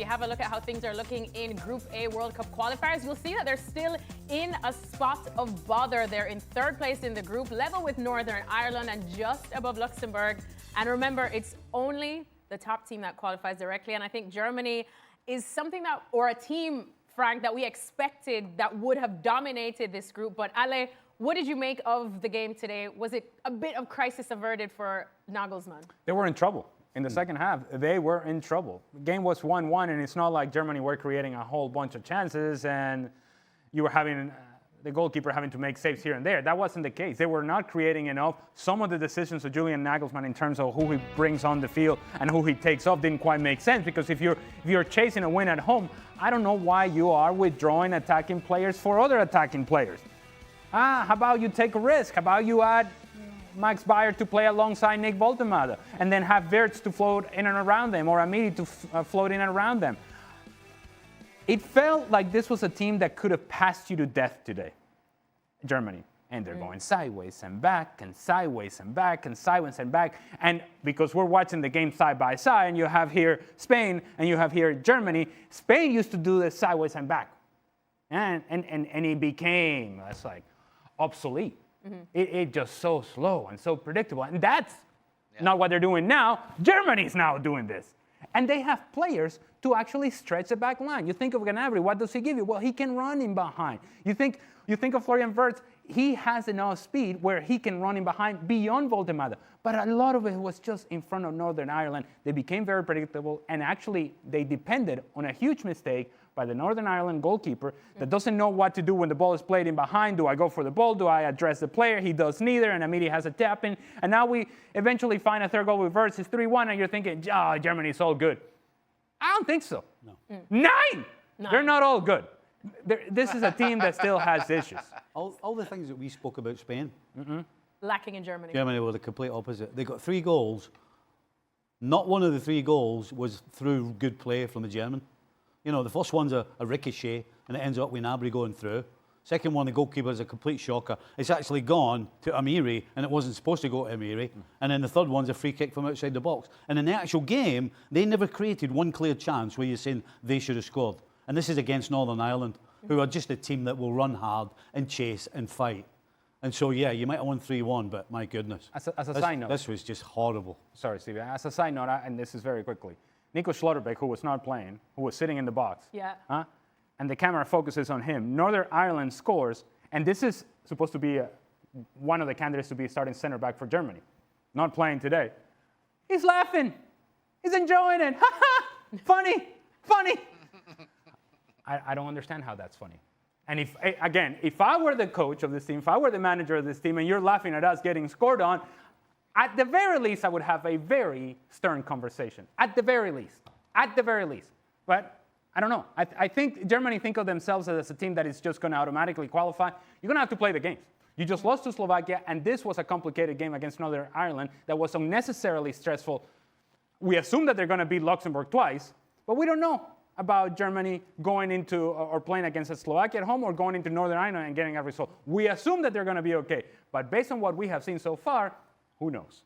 you have a look at how things are looking in Group A World Cup qualifiers, you'll see that they're still in a spot of bother. They're in third place in the group, level with Northern Ireland and just above Luxembourg. And remember, it's only the top team that qualifies directly. And I think Germany is something that, or a team, Frank, that we expected that would have dominated this group. But Ale, what did you make of the game today? Was it a bit of crisis averted for Nagelsmann? They were in trouble. In the second half, they were in trouble. The game was 1-1, and it's not like Germany were creating a whole bunch of chances and you were having the goalkeeper having to make saves here and there. That wasn't the case. They were not creating enough. Some of the decisions of Julian Nagelsmann in terms of who he brings on the field and who he takes off didn't quite make sense, because if you're chasing a win at home, I don't know why you are withdrawing attacking players for other attacking players. How about you take a risk? How about you add Max Bayer to play alongside Nick Woltemade and then have Wirtz to float in and around them, or Amiri to float in and around them? It felt like this was a team that could have passed you to death today, Germany. And they're going sideways and back and sideways and back and sideways and back. And because we're watching the game side by side, and you have here Spain and you have here Germany, Spain used to do this sideways and back. And it became, it's like, obsolete. It just so slow and so predictable. And that's not what they're doing now. Germany's now doing this. And they have players to actually stretch the back line. You think of Gnabry, what does he give you? Well, he can run in behind. You think of Florian Wirtz, he has enough speed where he can run in behind beyond Woltemade. But a lot of it was just in front of Northern Ireland. They became very predictable, and actually they depended on a huge mistake by the Northern Ireland goalkeeper that doesn't know what to do when the ball is played in behind. Do I go for the ball? Do I address the player? He does neither, and Amiri has a tap in. And now we eventually find a third goal with Wirtz. It's 3-1, and you're thinking, Germany's all good. I don't think so. No. Nine! They're not all good. This is a team that still has issues. All the things that we spoke about Spain. Lacking in Germany. Germany were the complete opposite. They got 3 goals. Not one of the 3 goals was through good play from the German. You know, the first one's a ricochet, and it ends up with Gnabry going through. Second one, the goalkeeper is a complete shocker. It's actually gone to Amiri, and it wasn't supposed to go to Amiri. And then the third one's a free kick from outside the box. And in the actual game, they never created one clear chance where you're saying they should have scored. And this is against Northern Ireland, who are just a team that will run hard and chase and fight. And so, yeah, you might have won 3-1, but my goodness. As a side note. This was just horrible. Sorry, Steve. As a side note, and this is very quickly, Nico Schlotterbeck, who was not playing, who was sitting in the box. Yeah. And the camera focuses on him. Northern Ireland scores, and this is supposed to be one of the candidates to be starting center back for Germany. Not playing today. He's laughing. He's enjoying it. Ha ha! Funny. I don't understand how that's funny. And if I were the coach of this team, if I were the manager of this team, and you're laughing at us getting scored on, at the very least, I would have a very stern conversation. At the very least. But I don't know. I think Germany think of themselves as a team that is just going to automatically qualify. You're going to have to play the games. You just lost to Slovakia, and this was a complicated game against Northern Ireland that was unnecessarily stressful. We assume that they're going to beat Luxembourg twice, but we don't know about Germany going into or playing against Slovakia at home or going into Northern Ireland and getting a result. We assume that they're going to be okay. But based on what we have seen so far, who knows?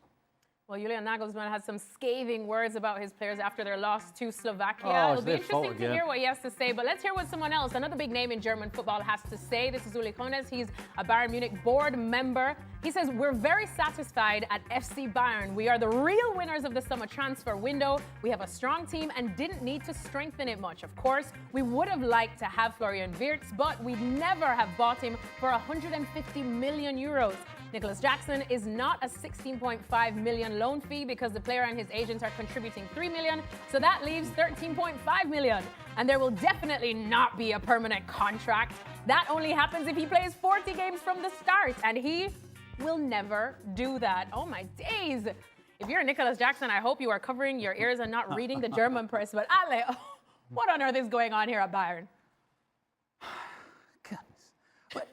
Well, Julian Nagelsmann has some scathing words about his players after their loss to Slovakia. It'll be interesting to hear what he has to say. But let's hear what someone else, another big name in German football, has to say. This is Uli Hoeness. He's a Bayern Munich board member. He says, we're very satisfied at FC Bayern. We are the real winners of the summer transfer window. We have a strong team and didn't need to strengthen it much. Of course, we would have liked to have Florian Wirtz, but we'd never have bought him for 150 million euros. Nicholas Jackson is not a 16.5 million loan fee because the player and his agents are contributing 3 million, so that leaves 13.5 million. And there will definitely not be a permanent contract. That only happens if he plays 40 games from the start, and he will never do that. Oh my days. If you're Nicholas Jackson, I hope you are covering your ears and not reading the German press. But Ale, what on earth is going on here at Bayern? Goodness. But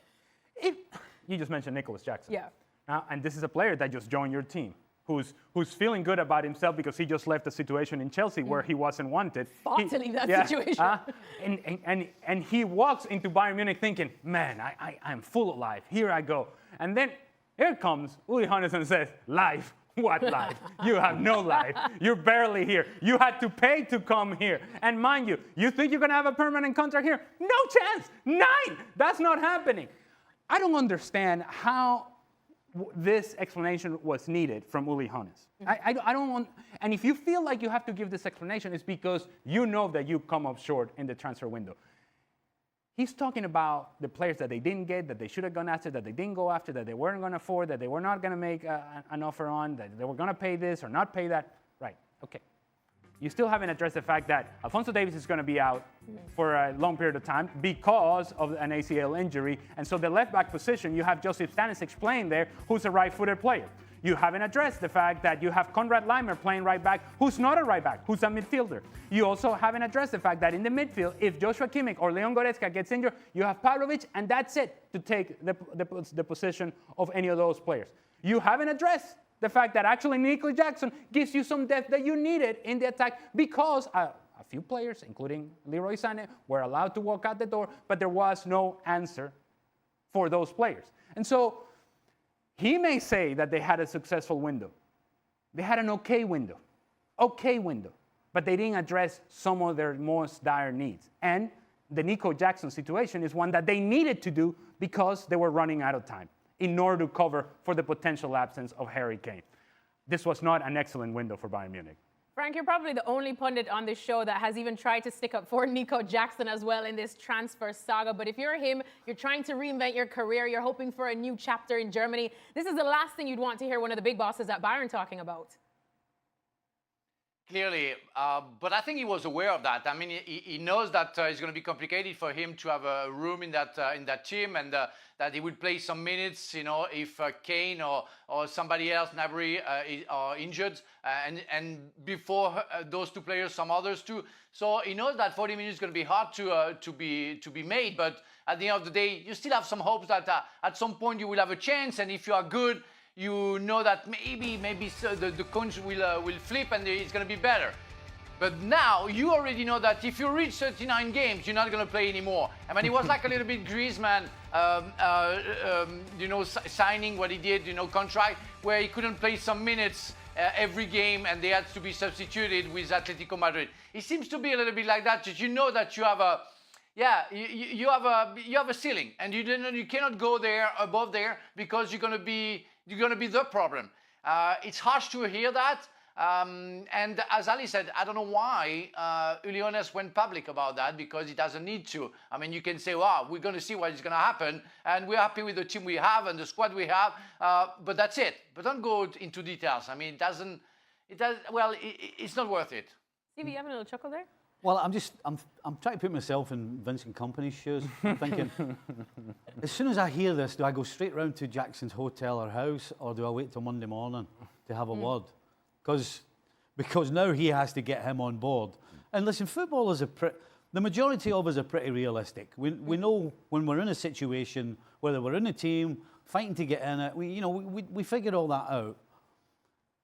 you just mentioned Nicholas Jackson. Yeah. And this is a player that just joined your team, who's feeling good about himself because he just left a situation in Chelsea where he wasn't wanted. Fought to leave that situation. And he walks into Bayern Munich thinking, man, I'm full of life. Here I go. And then here comes Uli Hoeness and says, life. What life? You have no life. You're barely here. You had to pay to come here. And mind you, you think you're going to have a permanent contract here? No chance. 9. That's not happening. I don't understand how this explanation was needed from Uli Hoeness. I don't want, and if you feel like you have to give this explanation, it's because you know that you come up short in the transfer window. He's talking about the players that they didn't get, that they should have gone after, that they didn't go after, that they weren't going to afford, that they were not going to make an offer on, that they were going to pay this or not pay that. Right, okay. You still haven't addressed the fact that Alphonso Davies is going to be out for a long period of time because of an ACL injury. And so the left back position, you have Josip Stanis explained there, who's a right-footed player. You haven't addressed the fact that you have Konrad Laimer playing right back, who's not a right back, who's a midfielder. You also haven't addressed the fact that in the midfield, if Joshua Kimmich or Leon Goretzka gets injured, you have Pavlovic, and that's it to take the position of any of those players. You haven't addressed the fact that actually Nico Jackson gives you some depth that you needed in the attack because a few players, including Leroy Sané, were allowed to walk out the door, but there was no answer for those players. And so he may say that they had a successful window. They had an okay window, but they didn't address some of their most dire needs. And the Nico Jackson situation is one that they needed to do because they were running out of time in order to cover for the potential absence of Harry Kane. This was not an excellent window for Bayern Munich. Frank, you're probably the only pundit on this show that has even tried to stick up for Nico Jackson as well in this transfer saga. But if you're him, you're trying to reinvent your career, you're hoping for a new chapter in Germany. This is the last thing you'd want to hear one of the big bosses at Bayern talking about. Clearly, but I think he was aware of that. I mean, he knows that it's going to be complicated for him to have a room in that team, and that he would play some minutes, you know, if Kane or somebody else, Gnabry, are injured, and before those two players, some others too. So he knows that 40 minutes is going to be hard to be made, but at the end of the day, you still have some hopes that at some point you will have a chance, and if you are good, you know that maybe the coins will flip and it's going to be better. But now you already know that if you reach 39 games, you're not going to play anymore. I mean, it was like a little bit Griezmann, you know, signing what he did, you know, contract where he couldn't play some minutes every game and they had to be substituted with Atletico Madrid. It seems to be a little bit like that. Just you know that you have a you have a ceiling, and you cannot go there above there because you're going to be the problem. It's harsh to hear that. And as Ali said, I don't know why Uli Hoeness went public about that, because he doesn't need to. I mean, you can say, wow, we're going to see what is going to happen, and we're happy with the team we have and the squad we have, but that's it. But don't go into details. I mean, it's not worth it. Stevie, you having a little chuckle there? Well, I'm trying to put myself in Vincent Kompany's shoes. I'm thinking, as soon as I hear this, do I go straight round to Jackson's hotel or house, or do I wait till Monday morning to have a word? Because now he has to get him on board. And listen, footballers the majority of us are pretty realistic. We know when we're in a situation, whether we're in a team, fighting to get in it, we figure all that out.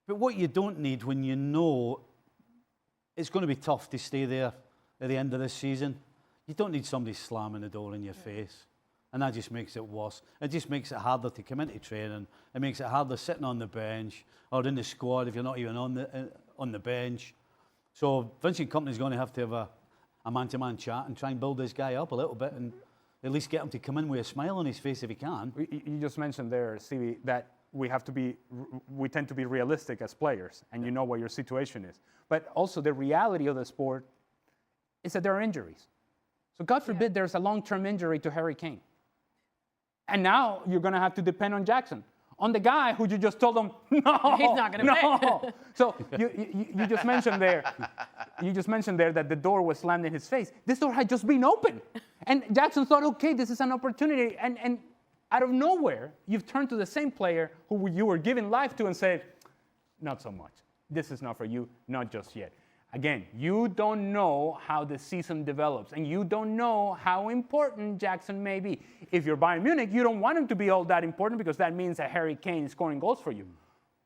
But what you don't need when you know it's going to be tough to stay there at the end of this season, you don't need somebody slamming the door in your face. And that just makes it worse. It just makes it harder to come into training. It makes it harder sitting on the bench or in the squad if you're not even on the bench. So Vincent Kompany's going to have a man-to-man chat and try and build this guy up a little bit and at least get him to come in with a smile on his face if he can. You just mentioned there, Stevie, that we tend to be realistic as players, and you know what your situation is. But also the reality of the sport is that there are injuries. So God forbid there's a long-term injury to Harry Kane. And now you're going to have to depend on Jackson, on the guy who you just told him, no, he's not going to play. So you just mentioned there that the door was slammed in his face. This door had just been open. And Jackson thought, okay, this is an opportunity. And out of nowhere, you've turned to the same player who you were giving life to and said, not so much. This is not for you, not just yet. Again, you don't know how the season develops, and you don't know how important Jackson may be. If you're Bayern Munich, you don't want him to be all that important because that means that Harry Kane is scoring goals for you.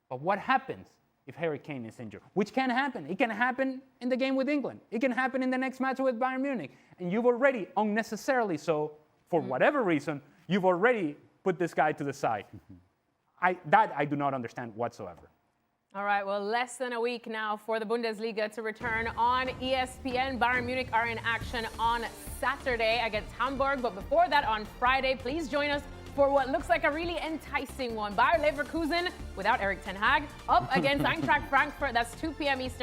But what happens if Harry Kane is injured? Which can happen. It can happen in the game with England. It can happen in the next match with Bayern Munich. And you've already, unnecessarily so, for whatever reason, you've already put this guy to the side. I do not understand whatsoever. All right, well, less than a week now for the Bundesliga to return on ESPN. Bayern Munich are in action on Saturday against Hamburg. But before that, on Friday, please join us for what looks like a really enticing one. Bayer Leverkusen, without Erik ten Hag, up against Eintracht Frankfurt. That's 2 p.m. Eastern.